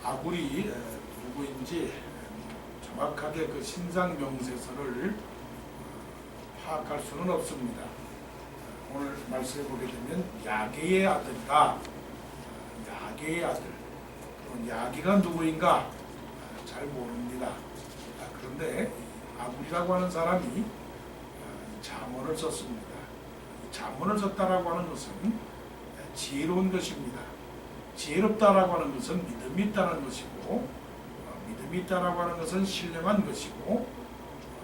아굴이 누구인지 정확하게 그 신상 명세서를 파악할 수는 없습니다. 오늘 말씀해 보게 되면 야게의 아들이다. 야게의 아들. 야게가 누구인가 잘 모릅니다. 그런데 아굴이라고 하는 사람이 잠언을 썼습니다. 잠언을 썼다라고 하는 것은 지혜로운 것입니다. 지혜롭다라고 하는 것은 믿음이 있다는 것이고, 믿음이 있다라고 하는 것은 신령한 것이고,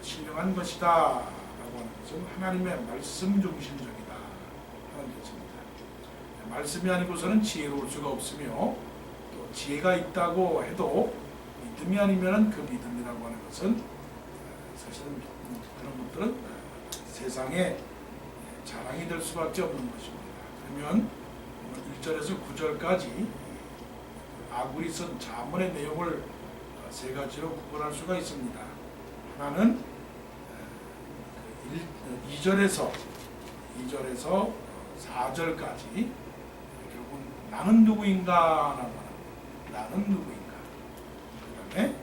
신령한 것이다라고 하는 것은 하나님의 말씀 중심적이다 하는 것입니다. 말씀이 아니고서는 지혜로울 수가 없으며, 또 지혜가 있다고 해도 믿음이 아니면 그 믿음이라고 하는 것은 사실은 그런 것들은 세상에 자랑이 될 수밖에 없는 것입니다. 그러면 1절에서 9절까지 아굴이 쓴 잠언의 내용을 세 가지로 구분할 수가 있습니다. 하나는 2절에서 4절까지 결국 나는 누구인가 라고 하는, 나는 누구인가. 그 다음에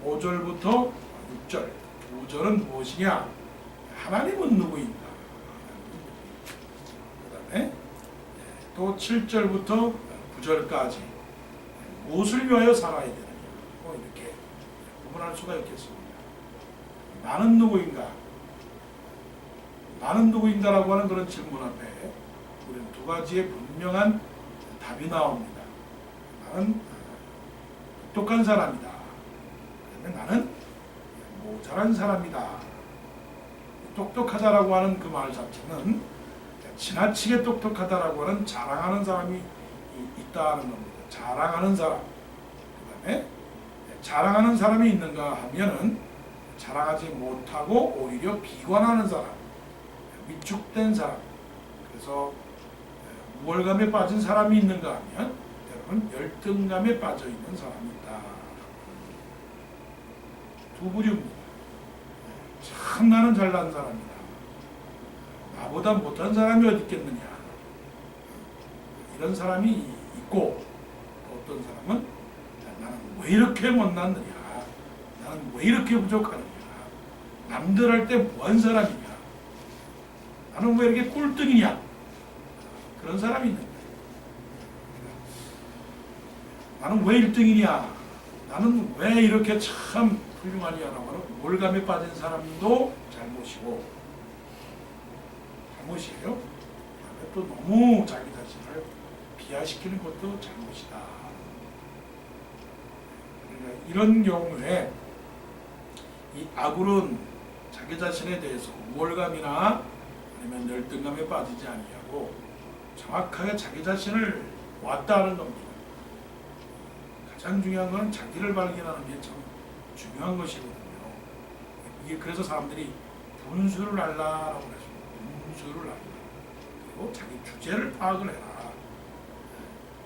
5절부터 6절, 9절은 무엇이냐, 하나님은 누구인가. 그 다음에 또 7절부터 9절까지 무엇을 위하여 살아야 되느냐, 이렇게 구분할 수가 있겠습니다. 나는 누구인가? 나는 누구인가라고 하는 그런 질문 앞에 우리는 두 가지의 분명한 답이 나옵니다. 나는 똑똑한 사람이다. 그다음에 나는 모자란 사람이다. 똑똑하다라고 하는 그 말 자체는 지나치게 똑똑하다라고 하는 자랑하는 사람이 있다는 겁니다. 자랑하는 사람. 그 다음에 자랑하는 사람이 있는가 하면은 자랑하지 못하고 오히려 비관하는 사람, 위축된 사람. 그래서 우월감에 빠진 사람이 있는가 하면 여러분 열등감에 빠져 있는 사람이 있다. 두 부류입니다. 참 나는 잘난 사람이다. 나보다 못한 사람이 어디 있겠느냐. 이런 사람이 있고, 어떤 사람은 나는 왜 이렇게 못났느냐, 나는 왜 이렇게 부족하느냐, 남들 할 때 뭐한 사람이냐, 나는 왜 이렇게 꼴등이냐, 그런 사람이 있는 거예요. 나는 왜 1등이냐, 나는 왜 이렇게 참 훌륭하냐라고 하는 우월감에 빠진 사람도 잘못이고, 잘못이에요. 또 너무 자기 자신을 비하시키는 것도 잘못이다. 그러니까 이런 경우에 이 아굴은 자기 자신에 대해서 우월감이나 아니면 열등감에 빠지지 아니하고 정확하게 자기 자신을 왔다는 겁니다. 가장 중요한 것은 자기를 발견하는 게 참 중요한 것이거든요. 이게 그래서 사람들이 분수를 알라라고 그러죠. 분수를 알라. 그리고 자기 주제를 파악을 해라.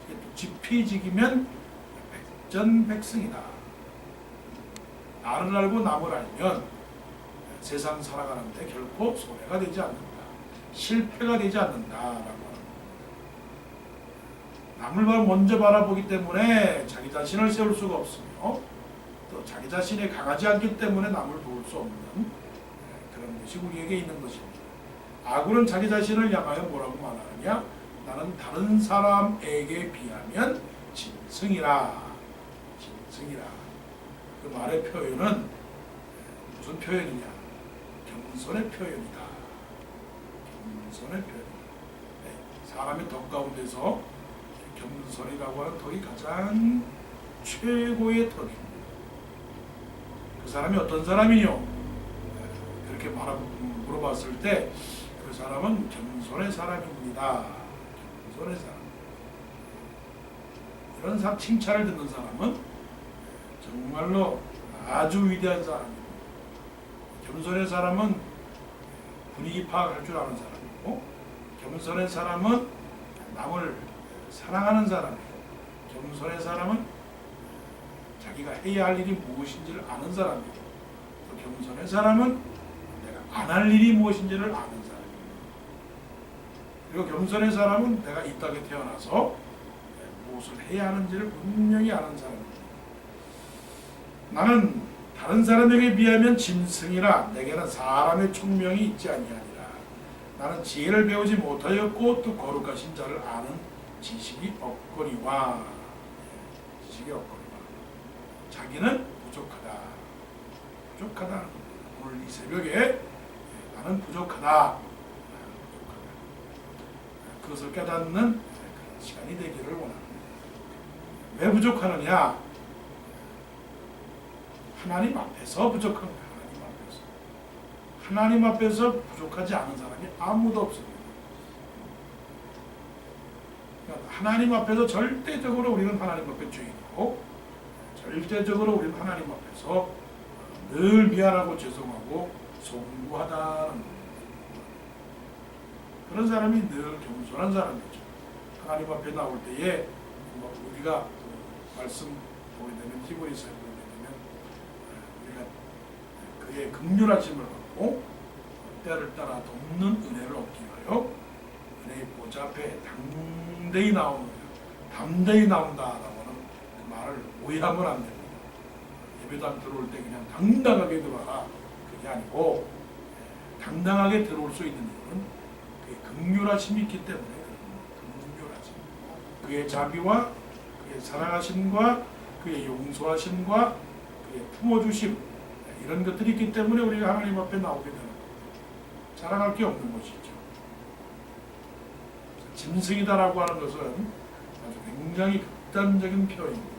이게 또 지피지기면 백전백승이다. 나를 알고 남을 알면 세상 살아가는데 결코 손해가 되지 않는다. 실패가 되지 않는다라고 하는. 남을 먼저 바라보기 때문에 자기 자신을 세울 수가 없으며, 또 자기 자신이 강하지 않기 때문에 남을 도울 수 없는 그런 것이 우리에게 있는 것입니다. 아굴은 자기 자신을 향하여 뭐라고 말하느냐? 나는 다른 사람에게 비하면 짐승이라. 짐승이라. 그 말의 표현은 무슨 표현이냐? 겸손의 표현이다. 겸손의 표현이다. 사람의 덕 가운데서 겸손이라고 하는 덕이 가장 최고의 덕입니다. 그 사람이 어떤 사람이뇨? 그렇게 물어봤을 때 그 사람은 겸손의 사람입니다. 겸손의 사람. 이런 칭찬을 듣는 사람은 정말로 아주 위대한 사람입니다. 겸손의 사람은 분위기 파악할 줄 아는 사람이고, 겸손의 사람은 남을 사랑하는 사람이고, 겸손의 사람은 자기가 해야 할 일이 무엇인지를 아는 사람이고, 또 겸손의 사람은 내가 안 할 일이 무엇인지를 아는 사람입니다. 그리고 겸손의 사람은 내가 이 땅에 태어나서 무엇을 해야 하는지를 분명히 아는 사람입니다. 나는 다른 사람에게 비하면 짐승이라 내게는 사람의 총명이 있지 아니하니라. 나는 지혜를 배우지 못하였고 또 거룩하신 자를 아는 지식이 없거니와. 지식이 없거니와. 자기는 부족하다. 부족하다는 겁니다. 오늘 이 새벽에 나는 부족하다. 그것을 깨닫는 그런 시간이 되기를 원합니다. 왜 부족하느냐? 하나님 앞에서 부족한 거예요. 하나님 앞에서 부족하지 않은 사람이 아무도 없습니다. 그러니까 하나님 앞에서 절대적으로 우리는 하나님 앞에 죄인이고 절대적으로 우리는 하나님 앞에서 늘 미안하고 죄송하고 송구하다는 거예요. 그런 사람이 늘 겸손한 사람이죠. 하나님 앞에 나올 때에 우리가 말씀 보게 되면 히브리서에 보게 되면 우리가 그의 긍휼하심을 받고 때를 따라 돕는 은혜를 얻기 위하여 은혜의 보좌 앞에 담대히 나오는 거예요. 담대히 나온다라고는 그 말을 오해하면 안 됩니다. 예배당 들어올 때 그냥 당당하게 들어와라 그게 아니고 당당하게 들어올 수 있는 이유는 긍휼하심이 있기 때문에 긍휼하심, 그의 자비와 그의 사랑하심과 그의 용서하심과 그의 품어주심 이런 것들이 있기 때문에 우리가 하나님 앞에 나오게 되는 거예요. 자랑할 게 없는 것이죠. 짐승이다라고 하는 것은 아주 굉장히 극단적인 표현입니다.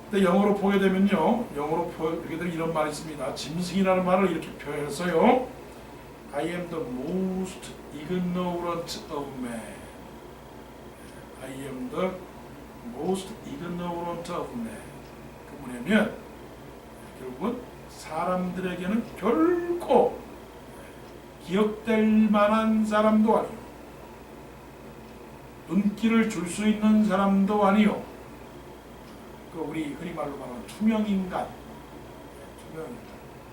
근데 영어로 보게 되면요, 영어로 보게 되면 이런 말이 있습니다. 짐승이라는 말을 이렇게 표현했어요. I am the most ignorant of men. I am the most ignorant of men. 그 뭐냐면 결국은 사람들에게는 결코 기억될 만한 사람도 아니요, 눈길을 줄 수 있는 사람도 아니요, 그 우리 흔히 말로 말하는 투명인간,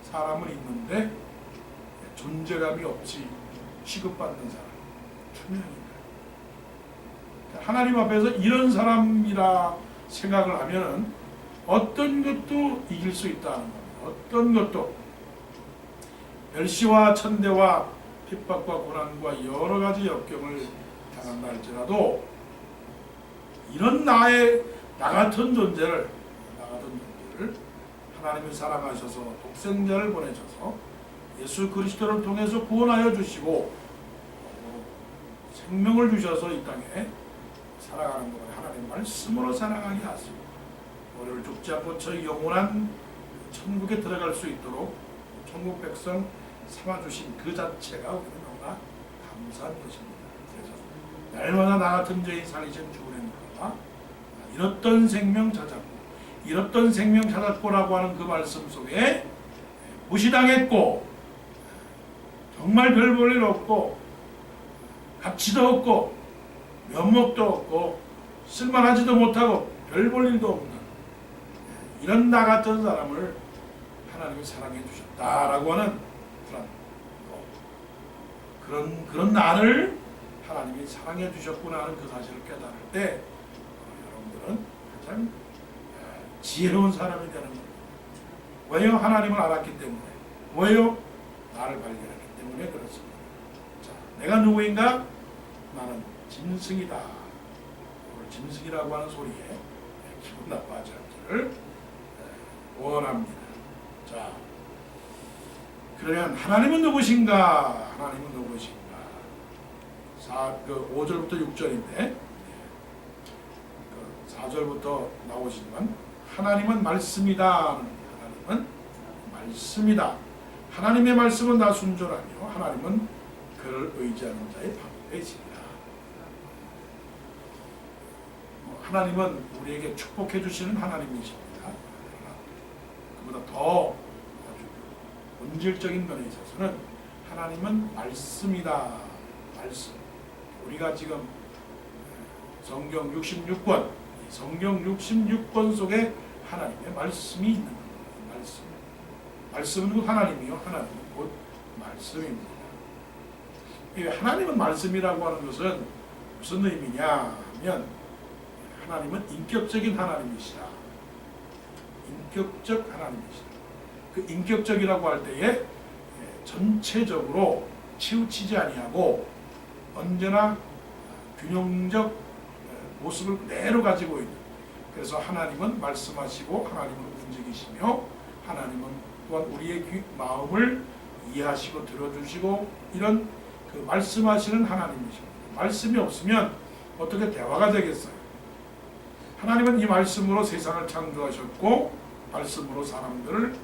사람은 있는데 존재감이 없이 취급받는 사람, 투명인간. 하나님 앞에서 이런 사람이라 생각을 하면은 어떤 것도 이길 수 있다는 겁니다. 어떤 것도 멸시와 천대와 핍박과 고난과 여러 가지 역경을 당한다 할지라도 이런 나 같은 존재를 하나님이 사랑하셔서 독생자를 보내셔서 예수 그리스도를 통해서 구원하여 주시고 생명을 주셔서 이 땅에 살아가는 것을 하나님 말씀으로 사랑하게 하시고 우리를 죽지 않고 저 영원한 천국에 들어갈 수 있도록 천국 백성 삼아주신 그 자체가 우리는 너무나 감사한 것입니다. 그래서 날마다 나 같은 죄인 살리신 주님과 잃었던 생명 찾았고 잃었던 생명 찾았고라고 하는 그 말씀 속에 무시당했고 정말 별 볼 일 없고 가치도 없고 면목도 없고 쓸만하지도 못하고 별 볼 일도 없는 이런 나 같은 사람을 하나님이 사랑해 주셨다라고 하는 그런 나를 하나님이 사랑해 주셨구나 하는 그 사실을 깨달을 때 여러분들은 가장 지혜로운 사람이 되는 겁니다. 왜요? 하나님을 알았기 때문에. 왜요? 나를 발견했기 때문에 그렇습니다. 자, 내가 누구인가? 나는 짐승이다. 오늘 짐승이라고 하는 소리에 기분 나빠하지 않기를 원합니다. 자, 그러면 하나님은 누구신가? 하나님은 누구신가? 5절부터 6절인데 4절부터 나오시지만 하나님은 말씀이다. 하나님은 말씀이다. 하나님의 말씀은 나 순전하며 하나님은 그를 의지하는 자의 방패이시니라. 하나님은 우리에게 축복해 주시는 하나님이십니다. 그보다 더 아주 본질적인 면에 있어서는 하나님은 말씀이다. 말씀. 우리가 지금 성경 66권, 성경 66권 속에 하나님의 말씀이 있는 겁니다. 말씀. 말씀은 곧 하나님이요, 하나님은 곧 말씀입니다. 하나님은 말씀이라고 하는 것은 무슨 의미냐 하면 하나님은 인격적인 하나님이시다. 인격적 하나님이시다. 그 인격적이라고 할 때에 전체적으로 치우치지 아니하고 언제나 균형적 모습을 그대로 가지고 있는, 그래서 하나님은 말씀하시고 하나님은 움직이시며 하나님은 또한 우리의 마음을 이해하시고 들어주시고 이런 그 말씀하시는 하나님이십니다. 말씀이 없으면 어떻게 대화가 되겠어요? 하나님은 이 말씀으로 세상을 창조하셨고 말씀으로 사람들을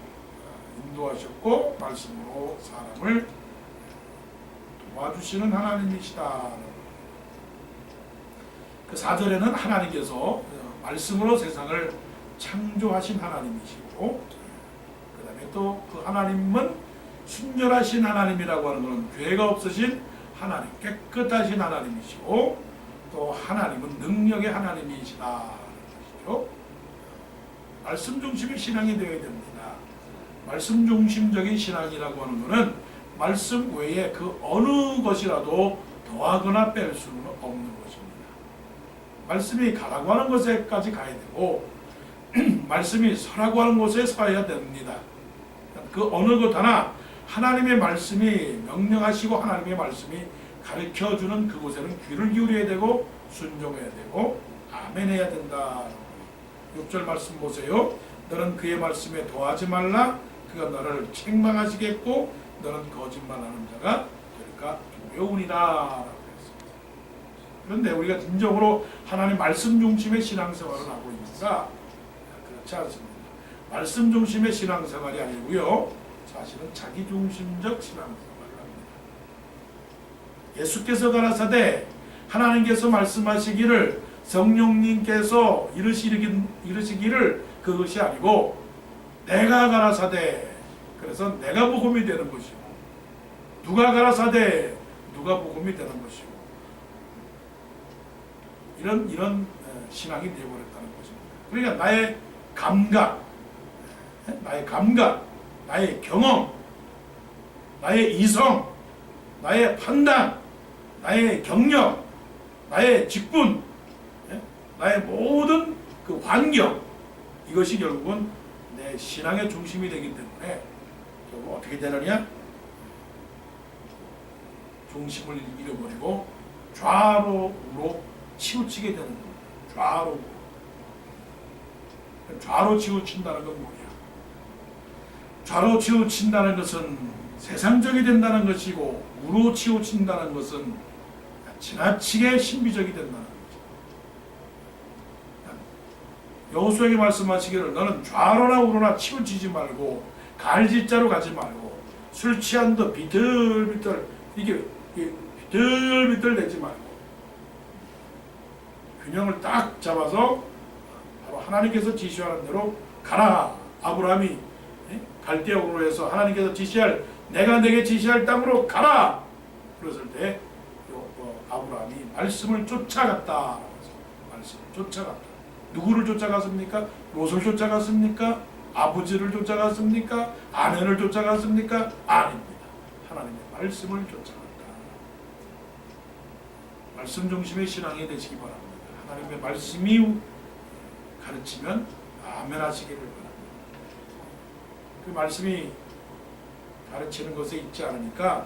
인도하셨고 말씀으로 사람을 도와주시는 하나님이시다. 그 4절에는 하나님께서 말씀으로 세상을 창조하신 하나님이시고, 그 다음에 또 그 하나님은 순결하신 하나님이라고 하는 것은 죄가 없으신 하나님, 깨끗하신 하나님이시고, 또 하나님은 능력의 하나님이시다. 것이죠. 말씀 중심의 신앙이 되어야 됩니다. 말씀 중심적인 신앙이라고 하는 것은 말씀 외에 그 어느 것이라도 더하거나 뺄 수는 없는 것입니다. 말씀이 가라고 하는 곳에까지 가야 되고 말씀이 서라고 하는 곳에 서야 됩니다. 그 어느 것 하나 하나님의 말씀이 명령하시고 하나님의 말씀이 가르쳐주는 그곳에는 귀를 기울여야 되고 순종해야 되고 아멘해야 된다. 6절 말씀 보세요. 너는 그의 말씀에 더하지 말라. 그가 너를 책망하시겠고 너는 거짓말하는 자가 될까 두려우니라. 그런데 우리가 진정으로 하나님 말씀 중심의 신앙생활을 하고 있는가? 그렇지 않습니다. 말씀 중심의 신앙생활이 아니고요, 사실은 자기 중심적 신앙생활을 합니다. 예수께서 가라사대 하나님께서 말씀하시기를 성령님께서 이르시기를 그것이 아니고 내가 가라사대, 그래서 내가 복음이 되는 것이고 누가 가라사대 누가 복음이 되는 것이고 이런 신앙이 되어버렸다는 것입니다. 그러니까 나의 감각, 나의 경험, 나의 이성, 나의 판단, 나의 경력, 나의 직분, 나의 모든 그 환경, 이것이 결국은 내 신앙의 중심이 되기 때문에 결국 어떻게 되느냐? 중심을 잃어버리고 좌로 우로 치우치게 되는 겁니다. 좌로 치우친다는 건 뭐냐? 좌로 치우친다는 것은 세상적이 된다는 것이고 우로 치우친다는 것은 지나치게 신비적이 된다는 거죠. 여호수아에게 말씀하시기를 너는 좌로나 우로나 치우치지 말고 갈짓자로 가지 말고 술 취한 듯 비틀비틀 이게 비틀비틀 내지 말고 균형을 딱 잡아서 바로 하나님께서 지시하는 대로 가라. 아브라함이 갈대아우로 해서 하나님께서 지시할 내가 내게 지시할 땅으로 가라. 그랬을 때 아브라함이 말씀을 쫓아갔다. 말씀을 쫓아갔다. 누구를 쫓아갔습니까? 롯을 쫓아갔습니까? 아버지를 쫓아갔습니까? 아내를 쫓아갔습니까? 아닙니다. 하나님의 말씀을 쫓아갔다. 말씀 중심의 신앙이 되시기 바랍니다. 하나님의 말씀이 가르치면 아멘 하시기를 바랍니다. 그 말씀이 가르치는 것에 있지 않으니까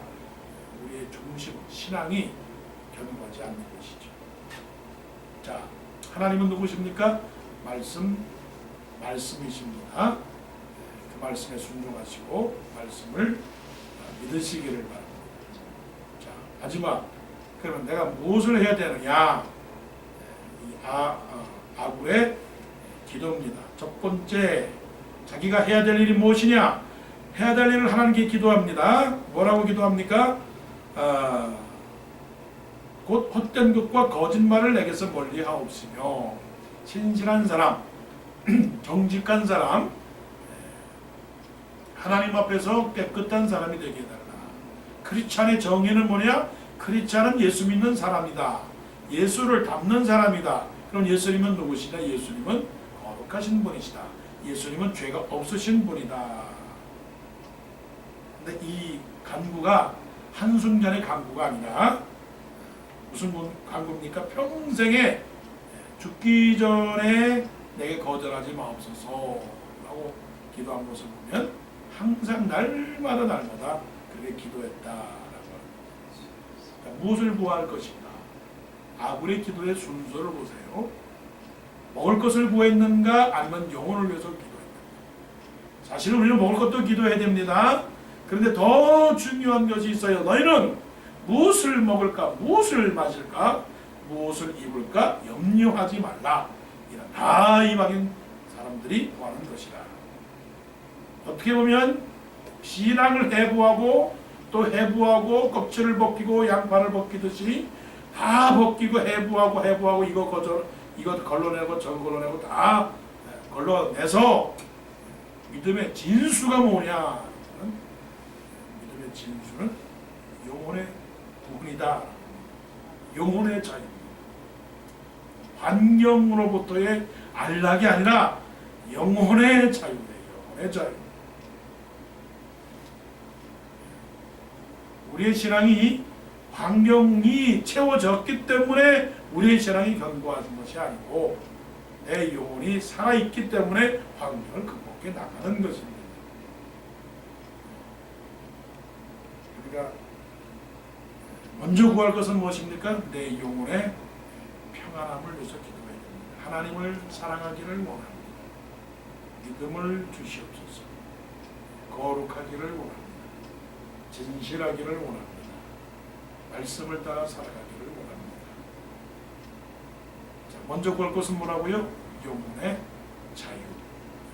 우리의 중심, 신앙이 견고하지 않는 것이죠. 자, 하나님은 누구십니까? 말씀이십니다. 그 말씀에 순종하시고 말씀을 믿으시기를 바랍니다. 자, 마지막, 그러면 내가 무엇을 해야 되느냐? 아굴의 기도입니다. 첫 번째, 자기가 해야 될 일이 무엇이냐? 해야 될 일을 하나님께 기도합니다. 뭐라고 기도합니까? 곧 헛된 것과 거짓말을 내게서 멀리 하옵시며 신실한 사람, 정직한 사람, 하나님 앞에서 깨끗한 사람이 되게 해달라. 크리스찬의 정의는 뭐냐? 크리스찬은 예수 믿는 사람이다. 예수를 닮는 사람이다. 그럼 예수님은 누구시냐? 예수님은 거룩하신 분이시다. 예수님은 죄가 없으신 분이다. 근데 이 간구가 한순간의 간구가 아니라 무슨 간구입니까? 평생에 죽기 전에 내게 거절하지 마옵소서 라고 기도한 것을 보면 항상 날마다 그렇게 기도했다라고 합니다. 그러니까 무엇을 구할 것인가? 아굴의 기도의 순서를 보세요. 먹을 것을 구했는가 아니면 영혼을 위해서 기도했는가? 사실은 우리는 먹을 것도 기도해야 됩니다. 그런데 더 중요한 것이 있어요. 너희는 무엇을 먹을까? 무엇을 마실까? 무엇을 입을까? 염려하지 말라. 이런 다 이방인 사람들이 구하는 것이라. 어떻게 보면 신앙을 해부하고 또 해부하고 껍질을 벗기고 양파를 벗기듯이 다 벗기고 해부하고 이거 걸러내고 저거 걸러내고 다 걸러내서 믿음의 진수가 뭐냐? 믿음의 진수는 영혼의 구원이다. 영혼의 자유입니다. 환경으로부터의 안락이 아니라 영혼의 자유예요. 영혼의 자유. 우리의 신앙이 환경이 채워졌기 때문에 우리의 신앙이 견고해진 것이 아니고 내 영혼이 살아있기 때문에 환경을 극복해 나가는 것입니다. 그러니까 먼저 구할 것은 무엇입니까? 내 영혼의 평안함을 위해서 기도해야 됩니다. 하나님을 사랑하기를 원합니다. 믿음을 주시옵소서. 거룩하기를 원합니다. 진실하기를 원합니다. 말씀을 따라 살아가기를 원합니다. 자, 먼저 구할 것은 뭐라고요? 영혼의 자유,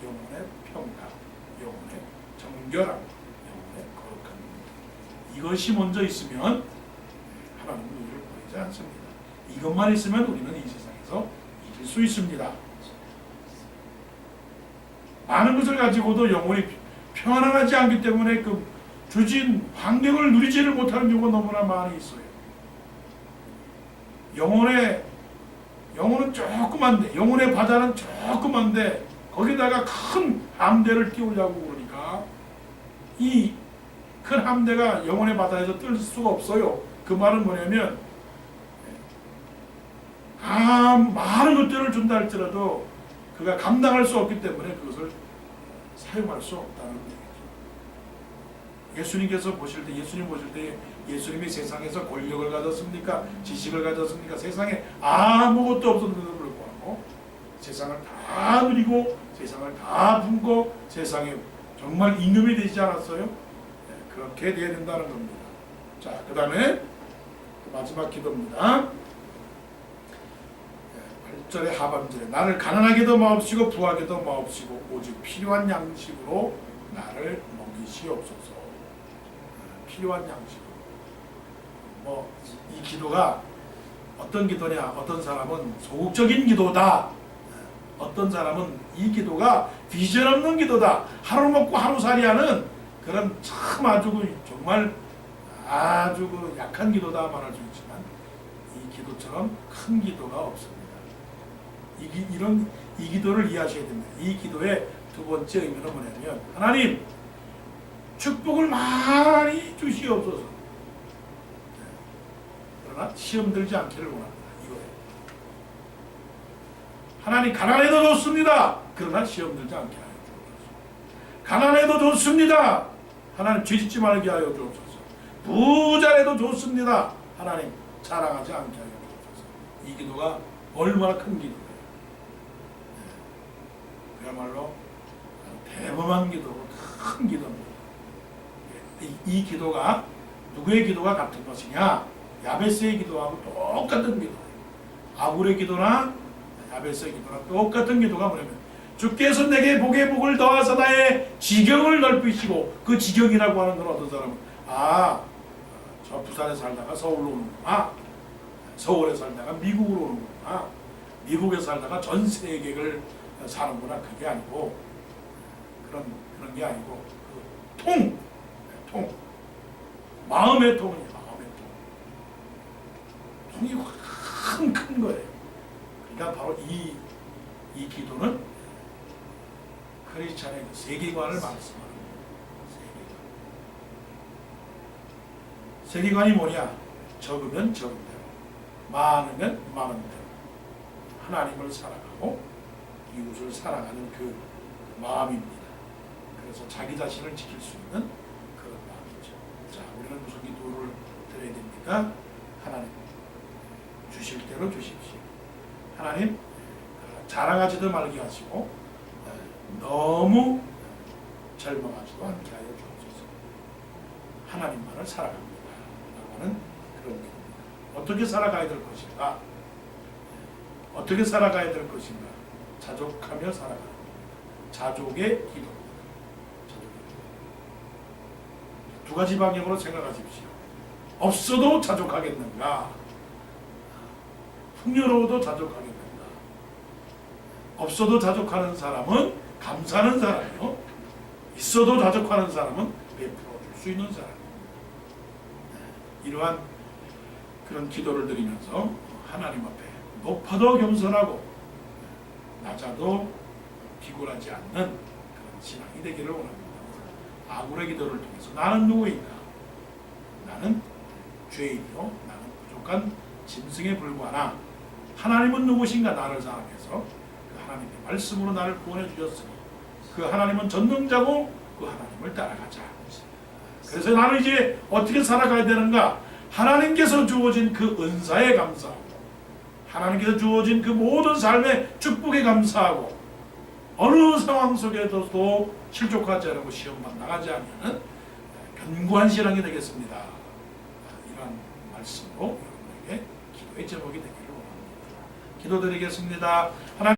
영혼의 평강, 영혼의 정결함, 영혼의 거룩함. 이것이 먼저 있으면 하나님은 우리를 버리지 않습니다. 이것만 있으면 우리는 이 세상에서 이길 수 있습니다. 많은 것을 가지고도 영혼이 평안하지 않기 때문에 그 주진 환경을 누리지를 못하는 경우가 너무나 많이 있어요. 영혼은 조그만데, 영혼의 바다는 조그만데 거기다가 큰 함대를 띄우려고 그러니까 이 큰 함대가 영혼의 바다에서 뜰 수가 없어요. 그 말은 뭐냐면 많은 것들을 준다 할지라도 그가 감당할 수 없기 때문에 그것을 사용할 수 없다는 얘기죠. 예수님 보실 때 예수님이 세상에서 권력을 가졌습니까? 지식을 가졌습니까? 세상에 아무것도 없었는데도 불구하고 세상을 다 누리고 세상을 다 품고 세상에 정말 임금이 되지 않았어요? 그렇게 돼야 된다는 겁니다. 자, 그 다음에 마지막 기도입니다. 8절의 하반절에 나를 가난하게도 마옵시고 부하게도 마옵시고 오직 필요한 양식으로 나를 먹이시옵소서. 필요한 양식으로. 이 기도가 어떤 기도냐? 어떤 사람은 소극적인 기도다. 어떤 사람은 이 기도가 비전 없는 기도다. 하루 먹고 하루 살이하는 그런 참 정말 아주 약한 기도다 말할 수 있지만 이 기도처럼 큰 기도가 없습니다. 이 기도를 이해하셔야 됩니다. 이 기도의 두 번째 의미는 뭐냐면 하나님 축복을 많이 주시옵소서. 그러나 시험 들지 않기를 원합니다. 이거예요. 하나님 가난해도 좋습니다. 그러나 시험 들지 않게 하여 주옵소서. 가난해도 좋습니다. 하나님 죄짓지 말게 하여 주옵소서. 부자라도 좋습니다. 하나님 자랑하지 않게 하여 주옵소서. 이 기도가 얼마나 큰 기도예요. 그야말로 대범한 기도고 큰 기도입니다. 이 기도가 누구의 기도가 같은 것이냐? 야베스의 기도하고 똑같은 기도예요. 아굴의 기도나 야베스의 기도나 똑같은 기도가 뭐냐면 주께서 내게 복에 복을 더하사 나의 지경을 넓히시고 그 지경이라고 하는 건 어떤 사람은 저 부산에 살다가 서울로 오는구나. 서울에 살다가 미국으로 오는구나. 미국에 살다가 전 세계를 사는구나. 그게 아니고 그런 게 아니고 통 마음의 통이에요. 마음의 통. 통이 큰 거예요. 그러니까 바로 이 기도는 크리스찬의 세계관을 말씀하는 거예요. 세계관이 뭐냐? 적으면 적은 대로, 많으면 많은 대로 하나님을 사랑하고 이웃을 사랑하는 그 마음입니다. 그래서 자기 자신을 지킬 수 있는 그런 마음이죠. 자, 우리는 무슨 기도를 드려야 됩니까? 하나님 주실 대로 주십시오. 하나님 자랑하지도 말게 하시고 너무 절망하지도 않게 하여 주옵소서. 하나님만을 사랑합니다 라고는 그런 기도입니다. 어떻게 살아가야 될 것인가? 어떻게 살아가야 될 것인가? 자족하며 살아가는 겁니다. 자족의 기도입니다. 두 가지 방향으로 생각하십시오. 없어도 자족하겠는가? 풍요로워도 자족하겠는가? 없어도 자족하는 사람은 감사하는 사람이요. 있어도 자족하는 사람은 베풀어 줄 수 있는 사람입니다. 이러한 그런 기도를 드리면서 하나님 앞에 높아도 겸손하고 낮아도 비굴하지 않는 그런 신앙이 되기를 원합니다. 아굴의 기도를 통해서 나는 누구인가? 나는 죄인이요. 나는 부족한 짐승에 불과하나 하나님은 누구신가? 나를 사랑해서 그 하나님의 말씀으로 나를 구원해 주셨으니 그 하나님은 전능자고 그 하나님을 따라가자. 그래서 나는 이제 어떻게 살아가야 되는가? 하나님께서 주어진 그 은사에 감사하고 하나님께서 주어진 그 모든 삶의 축복에 감사하고 어느 상황 속에서도 실족하지 않고 시험만 나가지 않으면 견고한 신앙이 되겠습니다. 이런 말씀으로 여러분에게 기도의 제목이 되기를 원합니다. 기도드리겠습니다. 하나님